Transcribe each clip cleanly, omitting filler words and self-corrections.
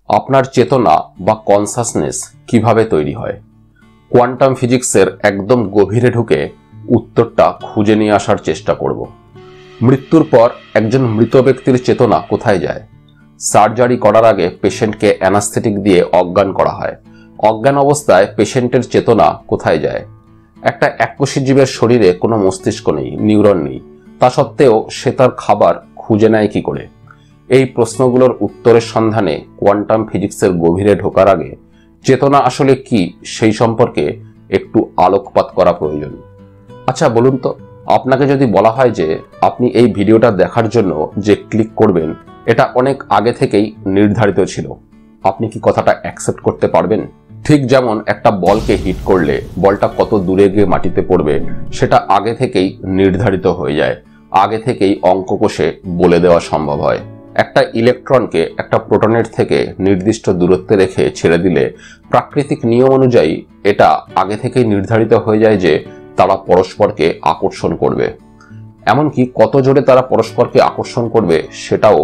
আপনার চেতনা বা কনসাসনেস কিভাবে তৈরি হয়? কোয়ান্টাম ফিজিক্সের একদম গভীরে ঢুকে উত্তরটা খুঁজে নিয়ে আসার চেষ্টা করব। মৃত্যুর পর একজন মৃত ব্যক্তির চেতনা কোথায় যায়? সার্জারি করার আগে পেশেন্টকে অ্যানাস্থেটিক দিয়ে অজ্ঞান করা হয়। অজ্ঞান অবস্থায় পেশেন্টের চেতনা কোথায় যায়? একটা এককোষী জীবের শরীরে কোনো মস্তিষ্ক নেই, নিউরন নেই, তা সত্ত্বেও সে তার খাবার খুঁজে নেয় কি করে? এই প্রশ্নগুলোর উত্তরের সন্ধানে কোয়ান্টাম ফিজিক্সের গভীরে ঢোকার আগে চেতনা আসলে কি সেই সম্পর্কে একটু আলোকপাত করা প্রয়োজন। আচ্ছা বলুন তো, আপনাকে যদি বলা হয় যে আপনি এই ভিডিওটা দেখার জন্য যে ক্লিক করবেন এটা অনেক আগে থেকেই নির্ধারিত ছিল, আপনি কি কথাটা অ্যাকসেপ্ট করতে পারবেন? ঠিক যেমন একটা বলকে হিট করলে বলটা কত দূরে গিয়ে মাটিতে পড়বে সেটা আগে থেকেই নির্ধারিত হয়ে যায়, আগে থেকেই অঙ্ক কষে বলে দেওয়া সম্ভব হয়। একটা ইলেকট্রনকে একটা প্রোটনের থেকে নির্দিষ্ট দূরত্বে রেখে ছেড়ে দিলে প্রাকৃতিক নিয়ম অনুযায়ী এটা আগে থেকেই নির্ধারিত হয়ে যায় যে তারা পরস্পরকে আকর্ষণ করবে। এমনকি কত জোরে তারা পরস্পরকে আকর্ষণ করবে সেটাও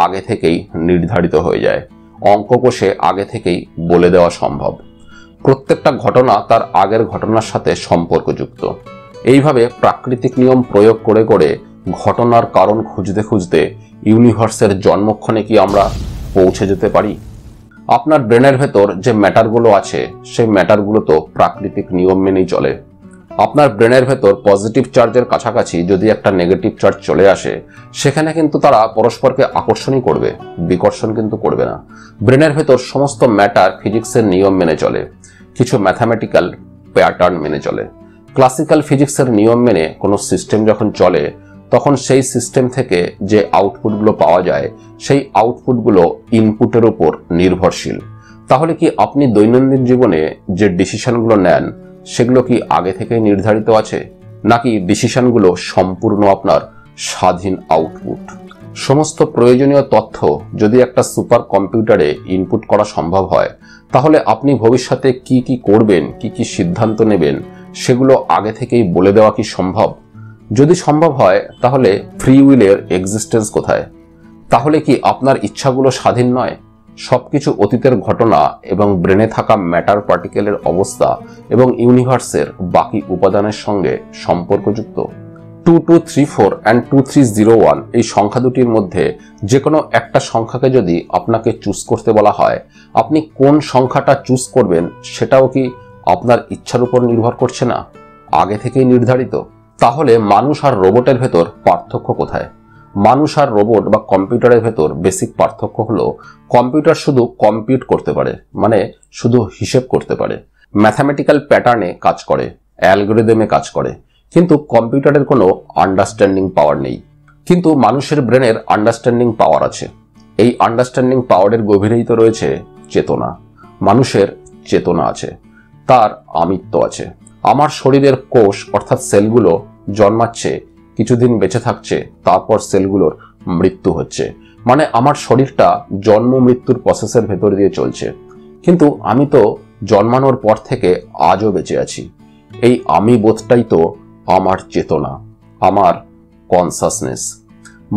আগে থেকেই নির্ধারিত হয়ে যায়, অঙ্ক কষে আগে থেকেই বলে দেওয়া সম্ভব। প্রত্যেকটা ঘটনা তার আগের ঘটনার সাথে সম্পর্কযুক্ত। এইভাবে প্রাকৃতিক নিয়ম প্রয়োগ করে করে ঘটনার কারণ খুঁজতে খুঁজতে ইউনিভার্সের জন্মক্ষণে কি আমরা পৌঁছে যেতে পারি? আপনার ব্রেনের ভেতর যে ম্যাটারগুলো আছে সেই ম্যাটারগুলো তো প্রাকৃতিক নিয়ম মেনেই চলে। আপনার ব্রেনের ভেতর পজিটিভ চার্জের কাছাকাছি যদি একটা নেগেটিভ চার্জ চলে আসে সেখানে কিন্তু তারা পরস্পরকে আকর্ষণই করবে, বিকর্ষণ কিন্তু করবে না। ব্রেনের ভেতর সমস্ত ম্যাটার ফিজিক্সের নিয়ম মেনে চলে, কিছু ম্যাথামেটিক্যাল প্যাটার্ন মেনে চলে। ক্লাসিক্যাল ফিজিক্সের নিয়ম মেনে কোনো সিস্টেম যখন চলে তখন সেই সিস্টেম থেকে যে আউটপুটগুলো পাওয়া যায় সেই আউটপুটগুলো ইনপুটের উপর নির্ভরশীল। তাহলে কি আপনি দৈনন্দিন জীবনে যে ডিসিশনগুলো নেন সেগুলো কি আগে থেকেই নির্ধারিত আছে, নাকি ডিসিশনগুলো সম্পূর্ণ আপনার স্বাধীন আউটপুট? সমস্ত প্রয়োজনীয় তথ্য যদি একটা সুপার কম্পিউটারে ইনপুট করা সম্ভব হয় তাহলে আপনি ভবিষ্যতে কি কি করবেন, কি কি সিদ্ধান্ত নেবেন সেগুলো আগে থেকেই বলে দেওয়া কি সম্ভব? যদি সম্ভব হয় তাহলে ফ্রি উইলের এক্সিস্টেন্স কোথায়? তাহলে কি আপনার ইচ্ছাগুলো স্বাধীন নয়? সবকিছু অতীতের ঘটনা এবং ব্রেনে থাকা ম্যাটার পার্টিকেলের অবস্থা এবং ইউনিভার্সের বাকি উপাদানের সঙ্গে সম্পর্কযুক্ত। 2234 and 2301 এই সংখ্যা দুটির মধ্যে যে কোনো একটা সংখ্যাকে যদি আপনাকে চুজ করতে বলা হয়, আপনি কোন সংখ্যাটা চুজ করবেন সেটাও কি আপনার ইচ্ছার উপর নির্ভর করছে না, আগে থেকেই নির্ধারিত? তাহলে মানুষ আর রোবটের ভেতর পার্থক্য কোথায়? মানুষ আর রোবট বা কম্পিউটারের ভেতর বেসিক পার্থক্য হলো কম্পিউটার শুধু কম্পিউট করতে পারে, মানে শুধু হিসেব করতে পারে, ম্যাথামেটিক্যাল প্যাটার্নে কাজ করে, অ্যালগরিদমে কাজ করে, কিন্তু কম্পিউটারের কোনো আন্ডারস্ট্যান্ডিং পাওয়ার নেই। কিন্তু মানুষের ব্রেনের আন্ডারস্ট্যান্ডিং পাওয়ার আছে। এই আন্ডারস্ট্যান্ডিং পাওয়ারের গভীরেই তো রয়েছে চেতনা। মানুষের চেতনা আছে, তার আমিত্ব আছে। আমার শরীরের কোষ অর্থাৎ সেলগুলো জন্মাচ্ছে, কিছুদিন বেঁচে থাকছে, তারপর সেলগুলোর মৃত্যু হচ্ছে, মানে আমার শরীরটা জন্ম মৃত্যুর প্রসেসের ভেতর দিয়ে চলছে। কিন্তু আমি তো জন্মানোর পর থেকে আজও বেঁচে আছি। এই আমি বোধটাই তো আমার চেতনা, আমার কনসাসনেস।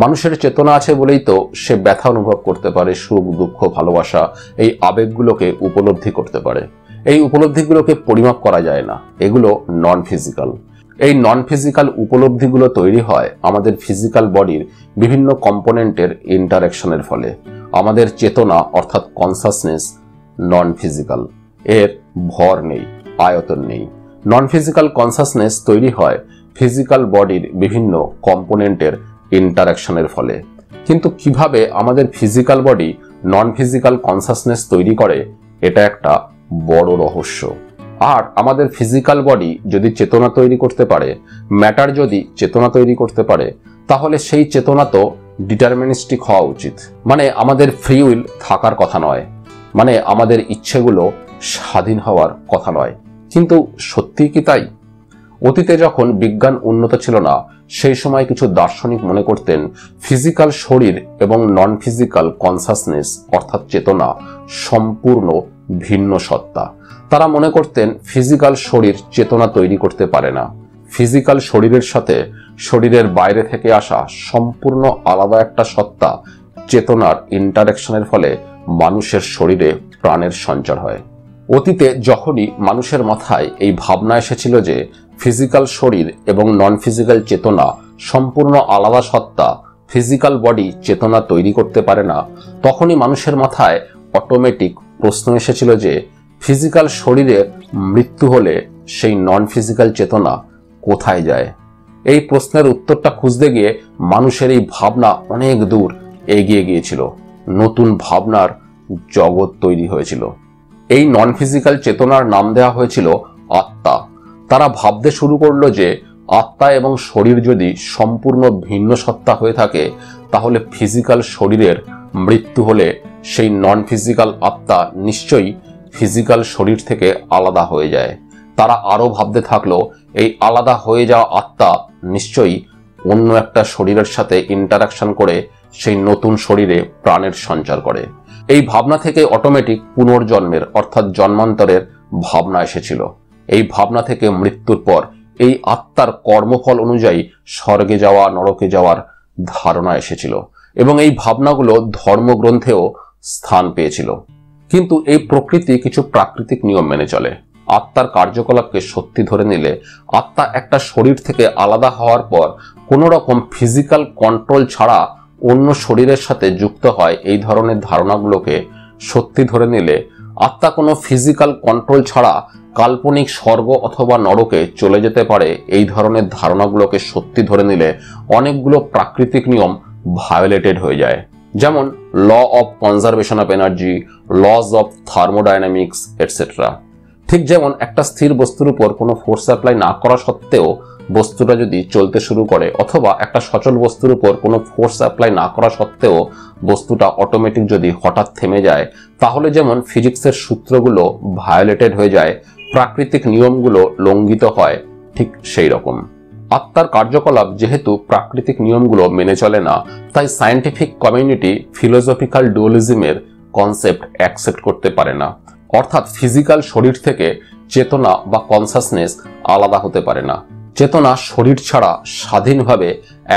মানুষের চেতনা আছে বলেই তো সে ব্যথা অনুভব করতে পারে, সুখ দুঃখ ভালোবাসা এই আবেগগুলোকে উপলব্ধি করতে পারে। এই উপলব্ধিগুলোকে পরিমাপ করা যায় না, এগুলো নন ফিজিক্যাল। এই নন ফিজিক্যাল উপলব্ধিগুলো তৈরি হয় আমাদের ফিজিক্যাল বডির বিভিন্ন কম্পোনেন্টের ইন্টারাকশনের ফলে। আমাদের চেতনা অর্থাৎ কনসাসনেস নন ফিজিক্যাল, এর ভর নেই, আয়তন নেই। নন ফিজিক্যাল কনসাসনেস তৈরি হয় ফিজিক্যাল বডির বিভিন্ন কম্পোনেন্টের ইন্টারাকশনের ফলে। কিন্তু কিভাবে আমাদের ফিজিক্যাল বডি নন ফিজিক্যাল কনসাসনেস তৈরি করে, এটা একটা বড় রহস্য। আর আমাদের ফিজিক্যাল বডি যদি চেতনা তৈরি করতে পারে, ম্যাটার যদি চেতনা তৈরি করতে পারে, তাহলে সেই চেতনা তো ডিটারমিনিস্টিক হওয়া উচিত। মানে আমাদের ফ্রি উইল থাকার কথা নয়, মানে আমাদের ইচ্ছেগুলো স্বাধীন হওয়ার কথা নয়। কিন্তু সত্যি কি তাই? অতীতে যখন বিজ্ঞান উন্নত ছিল না সেই সময় কিছু দার্শনিক মনে করতেন ফিজিক্যাল শরীর এবং নন ফিজিক্যাল কনসাসনেস অর্থাৎ চেতনা সম্পূর্ণ ভিন্ন সত্তা। তারা মনে করতেন ফিজিক্যাল শরীর চেতনা তৈরি করতে পারে না। ফিজিক্যাল শরীরের সাথে শরীরের বাইরে থেকে আসা সম্পূর্ণ আলাদা একটা সত্তা চেতনার ইন্টারাকশনের ফলে মানুষের শরীরে প্রাণের সঞ্চার হয়। অতীতে যখনই মানুষের মাথায় এই ভাবনা এসেছিল যে ফিজিক্যাল শরীর এবং নন ফিজিক্যাল চেতনা সম্পূর্ণ আলাদা সত্তা, ফিজিক্যাল বডি চেতনা তৈরি করতে পারে না, তখনই মানুষের মাথায় অটোমেটিক প্রশ্ন এসেছিল যে ফিজিক্যাল শরীরের মৃত্যু হলে সেই নন ফিজিক্যাল চেতনা কোথায় যায়। এই প্রশ্নের উত্তরটা খুঁজতে গিয়ে মানুষের এই ভাবনা অনেক দূর এগিয়ে গিয়েছিল, নতুন ভাবনার জগৎ তৈরি হয়েছিল। এই নন ফিজিক্যাল চেতনার নাম দেওয়া হয়েছিল আত্মা। তারা ভাবতে শুরু করলো যে আত্মা এবং শরীর যদি সম্পূর্ণ ভিন্ন সত্তা হয়ে থাকে, তাহলে ফিজিক্যাল শরীরের মৃত্যু হলে সেই নন ফিজিক্যাল আত্মা নিশ্চয়ই ফিজিক্যাল শরীর থেকে আলাদা হয়ে যায়। তারা আরো ভাবতে থাকলো এই আলাদা হয়ে যাওয়া আত্মা নিশ্চয়ই অন্য একটা শরীরের সাথে ইন্টারাকশন করে সেই নতুন শরীরে প্রাণের সঞ্চার করে। এই ভাবনা থেকে অটোমেটিক পুনর্জন্মের অর্থাৎ জন্মান্তরের ভাবনা এসেছিল। এই ভাবনা থেকে মৃত্যুর পর এই আত্মার কর্মফল অনুযায়ী স্বর্গে যাওয়া, নরকে যাওয়ার ধারণা এসেছিল এবং এই ভাবনাগুলো ধর্মগ্রন্থেও স্থান পেয়েছিল। কিন্তু এই প্রকৃতি কিছু প্রাকৃতিক নিয়ম মেনে চলে। আত্মার কার্যকলাপকে সত্যি ধরে নিলে আত্মা একটা শরীর থেকে আলাদা হওয়ার পর কোনো রকম ফিজিক্যাল কন্ট্রোল ছাড়া অন্য শরীরের সাথে যুক্ত হয়, এই ধরনের ধারণাগুলোকে সত্যি ধরে নিলে আত্মা কোনো ফিজিক্যাল কন্ট্রোল ছাড়া কাল্পনিক স্বর্গ অথবা নরকে চলে যেতে পারে, এই ধরনের ধারণাগুলোকে সত্যি ধরে নিলে অনেকগুলো প্রাকৃতিক নিয়ম ভায়োলেটেড হয়ে যায়। যেমন law of conservation of energy, laws of thermodynamics etcetera. ঠিক যেমন একটা স্থির বস্তুর উপর কোনো ফোর্স অ্যাপ্লাই না করা সত্ত্বেও বস্তুটা যদি চলতে শুরু করে, অথবা একটা সচল বস্তুর উপর কোনো ফোর্স অ্যাপ্লাই না করা সত্ত্বেও বস্তুটা অটোমেটিক যদি হঠাৎ থেমে যায়, তাহলে যেমন ফিজিক্সের সূত্রগুলো ভায়োলেটেড হয়ে যায়, প্রাকৃতিক নিয়মগুলো লঙ্ঘিত হয়, ঠিক সেই রকম আত্মার কার্যকলাপ যেহেতু প্রাকৃতিক নিয়মগুলো মেনে চলে না, তাই সায়েন্টিফিক কমিউনিটি ফিলোসফিক্যাল ডুয়ালিজমের কনসেপ্ট অ্যাকসেপ্ট করতে পারে না। অর্থাৎ ফিজিক্যাল শরীর থেকে চেতনা বা কনসাসনেস আলাদা হতে পারে না। চেতনা শরীর ছাড়া স্বাধীনভাবে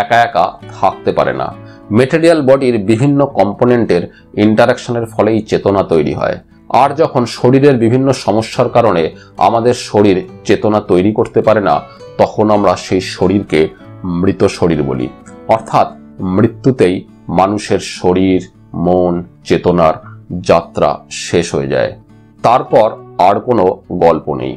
একা একা থাকতে পারে না। মেটেরিয়াল বডির বিভিন্ন কম্পোনেন্টের ইন্টারাকশনের ফলেই চেতনা তৈরি হয়। আর যখন শরীরের বিভিন্ন সমস্যার কারণে আমাদের শরীর চেতনা তৈরি করতে পারে না, তখন আমরা সেই শরীরকে মৃত শরীর বলি। অর্থাৎ মৃত্যুতেই মানুষের শরীর, মন, চেতনার যাত্রা শেষ হয়ে যায়। তারপর আর কোনো গল্প নেই।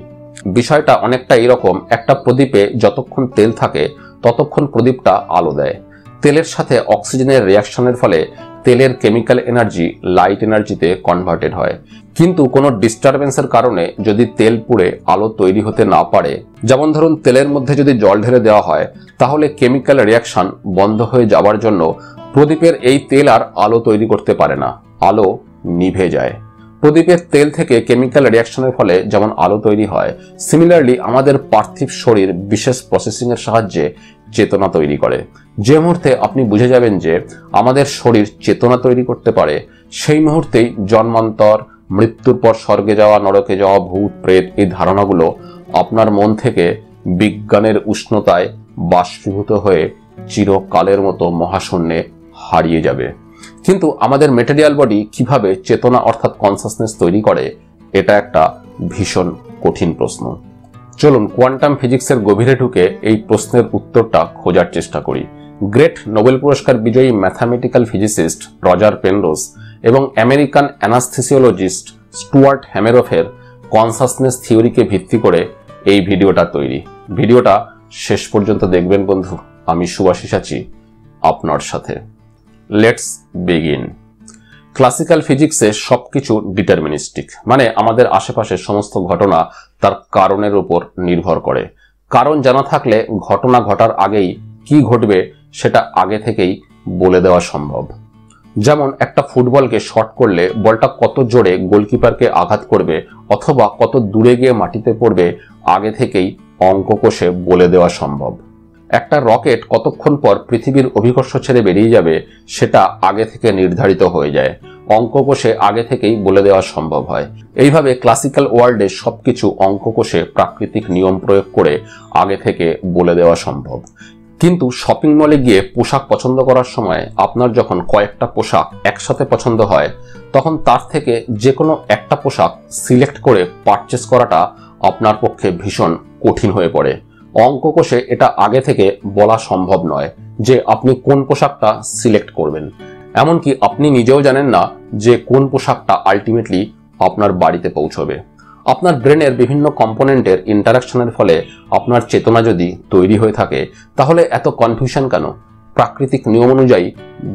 বিষয়টা অনেকটা এরকম, একটা প্রদীপে যতক্ষণ তেল থাকে ততক্ষণ প্রদীপটা আলো দেয়। তেলের সাথে অক্সিজেনের রিয়াকশনের ফলে তেলের কেমিক্যাল এনার্জি লাইট এনার্জিতে কনভার্টেড হয়। কিন্তু কোনো ডিস্টারবেন্সের কারণে যদি তেল পুড়ে আলো তৈরি হতে না পারে, যেমন ধরুন তেলের মধ্যে যদি জল ঢেলে দেওয়া হয়, তাহলে কেমিক্যাল রিয়াকশন বন্ধ হয়ে যাওয়ার জন্য প্রদীপের এই তেল আর আলো তৈরি করতে পারে না, আলো নিভে যায়। প্রদীপের তেল থেকে কেমিক্যাল রিয়াকশনের ফলে যেমন আলো তৈরি হয়, সিমিলারলি আমাদের পার্থিব শরীর বিশেষ প্রসেসিং এর সাহায্যে চেতনা তৈরি করে। যে মুহূর্তে আপনি বুঝে যাবেন যে আমাদের শরীর চেতনা তৈরি করতে পারে, সেই মুহূর্তেই জন্মান্তর, মৃত্যুর পর স্বর্গে যাওয়া, নরকে যাওয়া, ভূত প্রেত এই ধারণাগুলো আপনার মন থেকে বিজ্ঞানের উষ্ণতায় বাষ্পীভূত হয়ে চিরকালের মতো মহাশূন্যে হারিয়ে যাবে। কিন্তু আমাদের মেটেরিয়াল বডি কিভাবে চেতনা অর্থাৎ কনসাসনেস তৈরি করে, এটা একটা ভীষণ কঠিন প্রশ্ন। চলুন কোয়ান্টাম ফিজিক্সের গভীরে ঢুকে এই প্রশ্নের উত্তরটা খোঁজার চেষ্টা করি। গ্রেট নোবেল পুরস্কার বিজয়ী ম্যাথামেটিক্যাল ফিজিসিস্ট রজার পেনরোজ এবং আমেরিকান অ্যানাস্থেসিওলজিস্ট স্টুয়ার্ট হ্যামেরফের কনসাসনেস থিওরিকে ভিত্তি করে এই ভিডিওটা তৈরি। ভিডিওটা শেষ পর্যন্ত দেখবেন বন্ধু। আমি সুভাষিস আছি আপনার সাথে। Let's begin. ক্লাসিক্যাল ফিজিক্সে সবকিছু ডিটারমিনিস্টিক, মানে আমাদের আশেপাশের সমস্ত ঘটনা তার কারণের উপর নির্ভর করে। কারণ জানা থাকলে ঘটনা ঘটার আগেই কি ঘটবে সেটা আগে থেকেই বলে দেওয়া সম্ভব। যেমন একটা ফুটবলকে শট করলে বলটা কত জোরে গোলকিপারকে আঘাত করবে অথবা কত দূরে গিয়ে মাটিতে পড়বে আগে থেকেই অঙ্ক কষে বলে দেওয়া সম্ভব। একটা রকেট কতক্ষণ পর পৃথিবীর অভিকর্ষ ছেড়ে বেরিয়ে যাবে সেটা আগে থেকে নির্ধারিত হয়ে যায়, অঙ্ক কষে আগে থেকেই বলে দেওয়া সম্ভব হয়। এইভাবে ক্লাসিক্যাল ওয়ার্ল্ডে সবকিছু অঙ্ক কষে প্রাকৃতিক নিয়ম প্রয়োগ করে আগে থেকে বলে দেওয়া সম্ভব। কিন্তু শপিং মলে গিয়ে পোশাক পছন্দ করার সময় আপনার যখন কয়েকটা পোশাক একসাথে পছন্দ হয়, তখন তার থেকে যে কোনো একটা পোশাক সিলেক্ট করে পারচেস করাটা আপনার পক্ষে ভীষণ কঠিন হয়ে পড়ে। অঙ্ক কষে এটা আগে থেকে বলা সম্ভব নয় যে আপনি কোন পোশাকটা সিলেক্ট করবেন। এমনকি আপনি নিজেও জানেন না যে কোন পোশাকটা আলটিমেটলি আপনার বাড়িতে পৌঁছবে। আপনার ব্রেনের বিভিন্ন কম্পোনেন্টের ইন্টারাকশনের ফলে আপনার চেতনা যদি তৈরি হয়ে থাকে, তাহলে এত কনফিউশন কেন? প্রাকৃতিক নিয়ম অনুযায়ী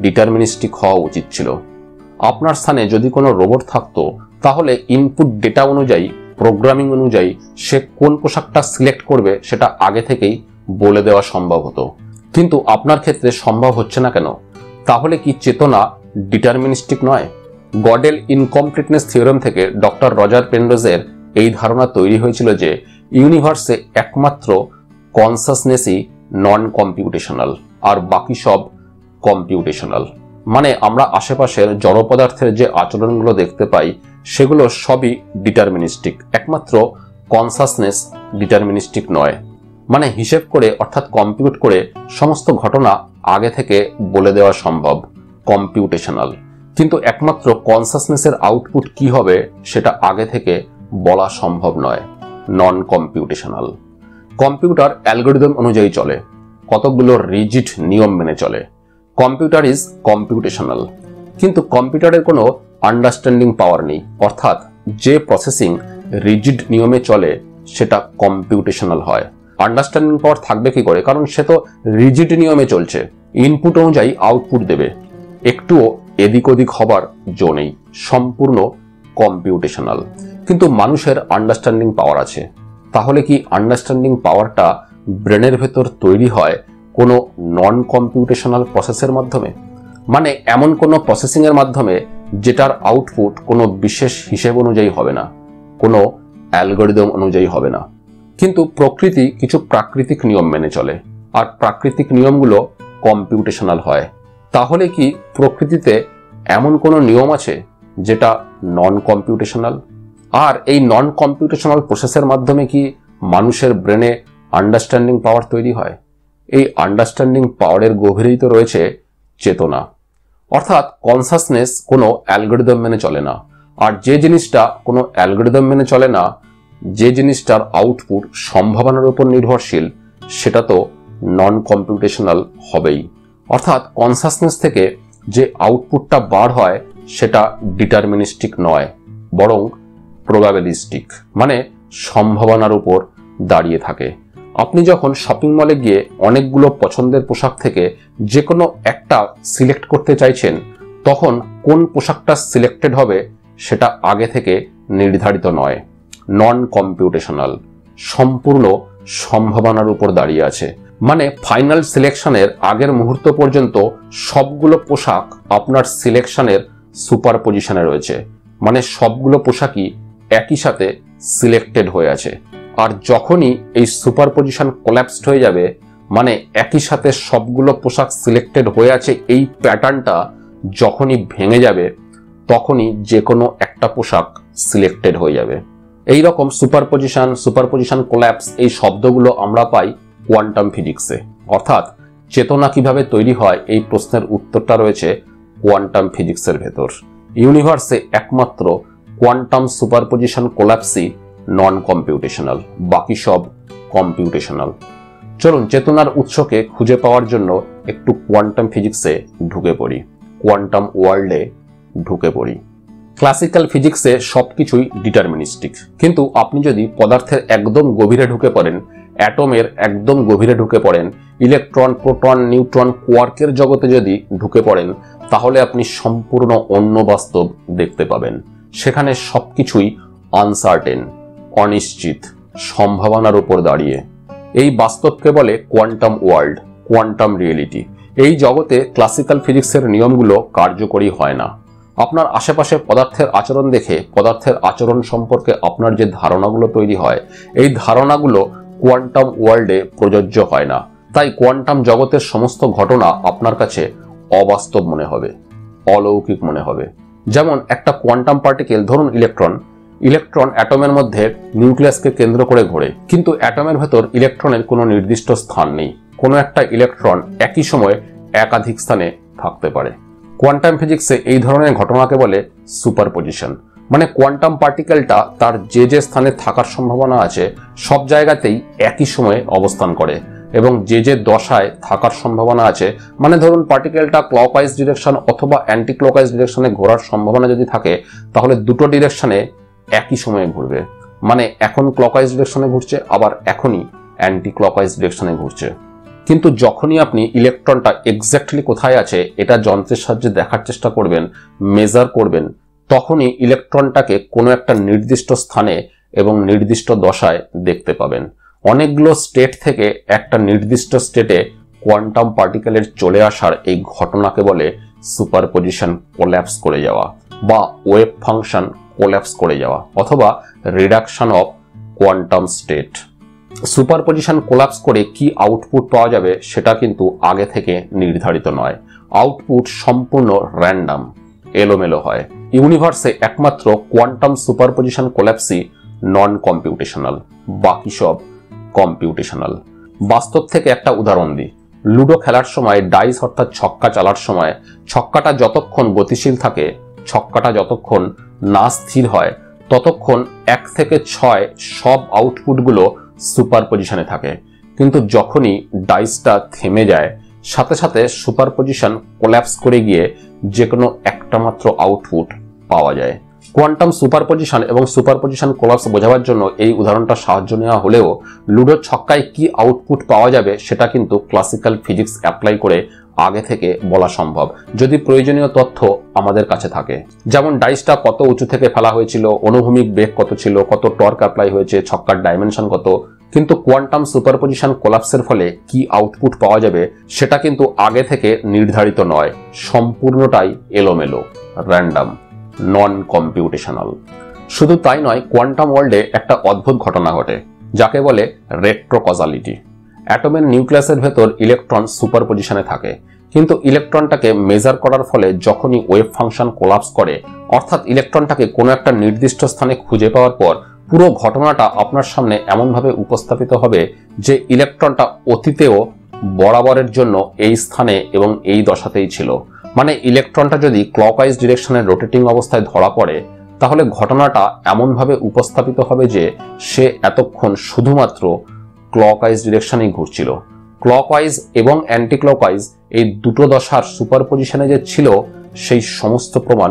ডিটারমিনিস্টিক হওয়া উচিত ছিল। আপনার স্থানে যদি কোনো রোবট থাকতো, তাহলে ইনপুট ডেটা অনুযায়ী, প্রোগ্রামিং অনুযায়ী সে কোন পোশাকটা সিলেক্ট করবে সেটা আগে থেকেই বলে দেওয়া সম্ভব হতো। কিন্তু আপনার ক্ষেত্রে সম্ভব হচ্ছে না কেন? তাহলে কি চেতনা ডিটারমিনিস্টিক নয়? গডেল ইনকমপ্লিটনেস থিওরেম থেকে ডক্টর রজার পেনরোজের এই ধারণা তৈরি হয়েছিল যে ইউনিভার্সে একমাত্র কনসাসনেসই নন কম্পিউটেশনাল, আর বাকি সব কম্পিউটেশনাল। মানে আমরা আশেপাশের জড় পদার্থের যে আচরণগুলো দেখতে পাই সেগুলো সবই ডিটারমিনিস্টিক, একমাত্র কনসাসনেস ডিটারমিনিস্টিক নয়। মানে হিসেব করে অর্থাৎ কম্পিউট করে সমস্ত ঘটনা আগে থেকে বলে দেওয়া সম্ভব, কম্পিউটেশনাল। কিন্তু একমাত্র কনসাসনেসের আউটপুট কি হবে সেটা আগে থেকে বলা সম্ভব নয়, নন কম্পিউটেশনাল। কম্পিউটার অ্যালগরিদম অনুযায়ী চলে, কতগুলো রিজিড নিয়ম মেনে চলে। Computer is computational. কিন্তু কম্পিউটারের কোনো আন্ডারস্ট্যান্ডিং পাওয়ার নেই, অর্থাৎ যে প্রসেসিং রিজিড নিয়মে চলে সেটা কম্পিউটেশনাল হয়। আন্ডারস্ট্যান্ডিং পাওয়ার থাকবে কি করে? কারণ সে তো রিজিড নিয়মে চলছে, ইনপুট অনুযায়ী আউটপুট দেবে, একটুও এদিক ওদিক হবার জো নেই, সম্পূর্ণ কম্পিউটেশনাল। কিন্তু মানুষের আন্ডারস্ট্যান্ডিং পাওয়ার আছে। তাহলে কি আন্ডারস্ট্যান্ডিং পাওয়ারটা ব্রেনের ভেতর তৈরি হয় কোনো নন কম্পিউটেশনাল প্রসেসের মাধ্যমে? মানে এমন কোনো প্রসেসিং এর মাধ্যমে যেটার আউটপুট কোনো বিশেষ হিসেব অনুযায়ী হবে না, কোনো অ্যালগরিদম অনুযায়ী হবে না। কিন্তু প্রকৃতি কিছু প্রাকৃতিক নিয়ম মেনে চলে, আর প্রাকৃতিক নিয়মগুলো কম্পিউটেশনাল হয়। তাহলে কি প্রকৃতিতে এমন কোনো নিয়ম আছে যেটা নন কম্পিউটেশনাল? আর এই নন কম্পিউটেশনাল প্রসেসের মাধ্যমে কি মানুষের ব্রেনে আন্ডারস্ট্যান্ডিং পাওয়ার তৈরি হয়? এই আন্ডারস্ট্যান্ডিং পাওয়ারের গভীরেই তো রয়েছে চেতনা। অর্থাৎ কনসাসনেস কোনো অ্যালগরিদম মেনে চলে না। আর যে জিনিসটা কোনো অ্যালগরিদম মেনে চলে না, যে জিনিসটার আউটপুট সম্ভাবনার উপর নির্ভরশীল, সেটা তো নন কম্পিউটেশনাল হবেই। অর্থাৎ কনসাসনেস থেকে যে আউটপুটটা বার হয় সেটা ডিটারমিনিস্টিক নয়, বরং প্রবাবিলিস্টিক, মানে সম্ভাবনার উপর দাঁড়িয়ে থাকে। আপনি যখন শপিং মলে গিয়ে অনেকগুলো পছন্দের পোশাক থেকে যে কোনো একটা সিলেক্ট করতে চাইছেন, তখন কোন পোশাকটা সিলেক্টেড হবে সেটা আগে থেকে নির্ধারিত নয়, নন কম্পিউটেশনাল, সম্পূর্ণ সম্ভাবনার উপর দাঁড়িয়ে আছে। মানে ফাইনাল সিলেকশনের আগের মুহূর্ত পর্যন্ত সবগুলো পোশাক আপনার সিলেকশনের সুপার পজিশনে রয়েছে, মানে সবগুলো পোশাকই একই সাথে সিলেক্টেড হয়ে আছে। আর যখনই এই সুপার পজিশন কোল্যাপসড হয়ে যাবে, মানে একই সাথে সবগুলো পোশাক সিলেক্টেড হয়ে আছে এই প্যাটার্নটা যখনই ভেঙে যাবে, তখনই যে কোনো একটা পোশাক সিলেক্টেড হয়ে যাবে। এই রকম সুপার পজিশন কোল্যাপস এই শব্দগুলো আমরা পাই কোয়ান্টাম ফিজিক্সে। অর্থাৎ চেতনা কিভাবে তৈরি হয় এই প্রশ্নের উত্তরটা রয়েছে কোয়ান্টাম ফিজিক্সের ভেতর। ইউনিভার্সে একমাত্র কোয়ান্টাম সুপারপজিশন কোল্যাপসই নন কম্পিউটেশনাল, বাকি সব কম্পিউটেশনাল। চলুন চেতনার উৎসকে খুঁজে পাওয়ার জন্য একটু কোয়ান্টাম ফিজিক্সে ঢুকে পড়ি, কোয়ান্টাম ওয়ার্ল্ডে ঢুকে পড়ি। ক্লাসিক্যাল ফিজিক্সে সবকিছুই ডিটারমিনিস্টিক, কিন্তু আপনি যদি পদার্থের একদম গভীরে ঢুকে পড়েন, অ্যাটমের একদম গভীরে ঢুকে পড়েন, ইলেকট্রন, প্রোটন, নিউট্রন, কোয়ার্কের জগতে যদি ঢুকে পড়েন, তাহলে আপনি সম্পূর্ণ অন্য বাস্তব দেখতে পাবেন। সেখানে সবকিছুই আনসার্টেন, অনিশ্চিত, সম্ভাবনার উপর দাঁড়িয়ে। এই বাস্তবকে বলে কোয়ান্টাম ওয়ার্ল্ড, কোয়ান্টাম রিয়েলিটি। এই জগতে ক্লাসিক্যাল ফিজিক্সের নিয়মগুলো কার্যকরী হয় না। আপনার আশেপাশে পদার্থের আচরণ দেখে পদার্থের আচরণ সম্পর্কে আপনার যে ধারণাগুলো তৈরি হয়, এই ধারণাগুলো কোয়ান্টাম ওয়ার্ল্ডে প্রযোজ্য হয় না। তাই কোয়ান্টাম জগতের সমস্ত ঘটনা আপনার কাছে অবাস্তব মনে হবে, অলৌকিক মনে হবে। যেমন একটা কোয়ান্টাম পার্টিকেল, ধরুন ইলেকট্রন অ্যাটমের মধ্যে নিউক্লিয়াসকে কেন্দ্র করে ঘোরে, কিন্তু অ্যাটমের ভেতর ইলেকট্রনের কোনো নির্দিষ্ট স্থান নেই, কোনো একটা ইলেকট্রন একই সময়ে একাধিক স্থানে থাকতে পারে। কোয়ান্টাম ফিজিক্সে এই ধরনের ঘটনাকে বলে সুপারপজিশন। মানে কোয়ান্টাম পার্টিকেলটা তার যে স্থানে থাকার সম্ভাবনা আছে সব জায়গাতেই একই সময়ে অবস্থান করে, এবং যে দশায় থাকার সম্ভাবনা আছে, মানে ধরুন পার্টিকেলটা ক্লকওয়াইজ ডিরেকশন অথবা অ্যান্টি ক্লকওয়াইজ ডিরেকশনে ঘোরার সম্ভাবনা যদি থাকে, তাহলে দুটো ডিরেকশনে একই সময়ে ঘুরবে। মানে এখন ক্লকওয়াইজ ডিরেকশনে ঘুরছে, আবার এখনই অ্যান্টি ক্লকওয়াইজ ডিরেকশনে ঘুরছে। কিন্তু যখনই আপনি ইলেকট্রনটা এক্স্যাক্টলি কোথায় আছে এটা যন্ত্রের সাহায্যে দেখার চেষ্টা করবেন, মেজার করবেন, তখনই ইলেকট্রনটাকে কোনো একটা নির্দিষ্ট স্থানে এবং নির্দিষ্ট দশায় দেখতে পাবেন। অনেকগুলো স্টেট থেকে একটা নির্দিষ্ট স্টেটে কোয়ান্টাম পার্টিকেলের চলে আসার এই ঘটনাকে বলে সুপারপজিশন কোল্যাপস করে যাওয়া, বা ওয়েভ ফাংশন কোল্যাপস করে যাওয়া, অথবা reduction of quantum state. Superposition collapse করে কি আউটপুট পাওয়া যাবে সেটা কিন্তু আগে থেকে নির্ধারিত নয়। আউটপুট সম্পূর্ণ র্যান্ডম, এলোমেলো হয়। ইউনিভার্সে একমাত্র কোয়ান্টাম সুপারপজিশন কোল্যাপসই নন কম্পিউটেশনাল, বাকি সব কম্পিউটেশনাল। বাস্তব থেকে একটা উদাহরণ দিই। লুডো খেলার সময় ডাইস অর্থাৎ ছক্কা চালার সময় ছক্কাটা যতক্ষণ গতিশীল থাকে, ছক্কাটা যতক্ষণ না স্থির হয়, ততক্ষণ 1 থেকে 6 সব আউটপুটগুলো সুপারপজিশনে থাকে। কিন্তু যখনই ডাইসটা থেমে যায়, সাথে সাথে সুপারপজিশন কোল্যাপস করে গিয়ে যে কোনো একটা মাত্র আউটপুট পাওয়া যায়। কোয়ান্টাম সুপারপজিশন এবং সুপারপজিশন কোল্যাপস বোঝাবার জন্য এই উদাহরণটা সাহায্য নেওয়া হলেও লুডোর ছক্কায় কি আউটপুট পাওয়া যাবে সেটা কিন্তু ক্লাসিক্যাল ফিজিক্স অ্যাপ্লাই করে আগে থেকে বলা সম্ভব, যদি প্রয়োজনীয় তথ্য আমাদের কাছে থাকে। যেমন ডাইসটা কত উঁচু থেকে ফেলা হয়েছিল, অনুভূমিক বেগ কত ছিল, কত টর্ক অ্যাপ্লাই হয়েছে, ছক্কার ডাইমেনশন কত। কিন্তু কোয়ান্টাম সুপারপজিশন কোল্যাপসের ফলে কি আউটপুট পাওয়া যাবে সেটা কিন্তু আগে থেকে নির্ধারিত নয়, সম্পূর্ণটাই এলোমেলো, র্যান্ডম, নন কম্পিউটেশনাল। শুধু তাই নয়, কোয়ান্টাম ওয়ার্ল্ডে একটা অদ্ভুত ঘটনা ঘটে যাকে বলে রেট্রোকজালিটি। অ্যাটমের নিউক্লিয়াসের ভেতর ইলেকট্রন সুপারপজিশনে থাকে, কিন্তু ইলেকট্রনটাকে মেজার করার ফলে যখনই ওয়েভ ফাংশন কোল্যাপস করে, অর্থাৎ ইলেকট্রনটাকে কোনো একটা নির্দিষ্ট স্থানে খুঁজে পাওয়ার পর পুরো ঘটনাটা আপনার সামনে এমনভাবে উপস্থাপিত হবে যে ইলেকট্রনটা অতীতেও বরাবরের জন্য এই স্থানে এবং এই দশাতেই ছিল। মানে ইলেকট্রনটা যদি ক্লকওয়াইজ ডিরেকশনে রোটেটিং অবস্থায় ধরা পড়ে, তাহলে ঘটনাটা এমনভাবে উপস্থাপিত হবে যে সে এতক্ষণ শুধুমাত্র ক্লকওয়াইজ ডিরেকশনেই ঘুরছিল। ক্লকওয়াইজ এবং অ্যান্টি ক্লকওয়াইজ এই দুটো দশার সুপারপজিশনে যে ছিল সেই সমস্ত প্রমাণ